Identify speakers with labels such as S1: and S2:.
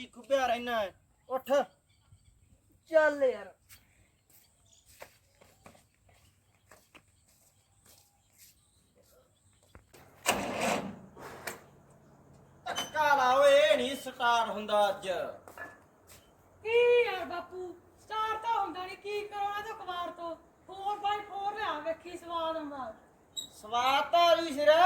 S1: ਜੀ ਖੁੱਬਿਆ ਰਹਿਣਾ ਹੈ। ਉੱਠ
S2: ਚੱਲ ਯਾਰ।
S1: ਧੱਕਾ ਲਾ ਓਏ, ਇਹ ਨਹੀਂ ਸਟਾਰਟ ਹੁੰਦਾ ਅੱਜ।
S3: ਕੀ ਯਾਰ ਬਾਪੂ ਸਟਾਰ ਤਾਂ ਹੁੰਦਾ ਨਹੀਂ, ਕੀ ਕਰਾਉਣਾ ਤਾਂ ਕਬਾੜ ਤੋਂ 4x4 ਲਿਆ, ਵੇਖੀ ਸਵਾਦ ਆਉਂਦਾ।
S1: ਸਵਾਦ ਤਾਂ ਜੀ ਸਿਰਾ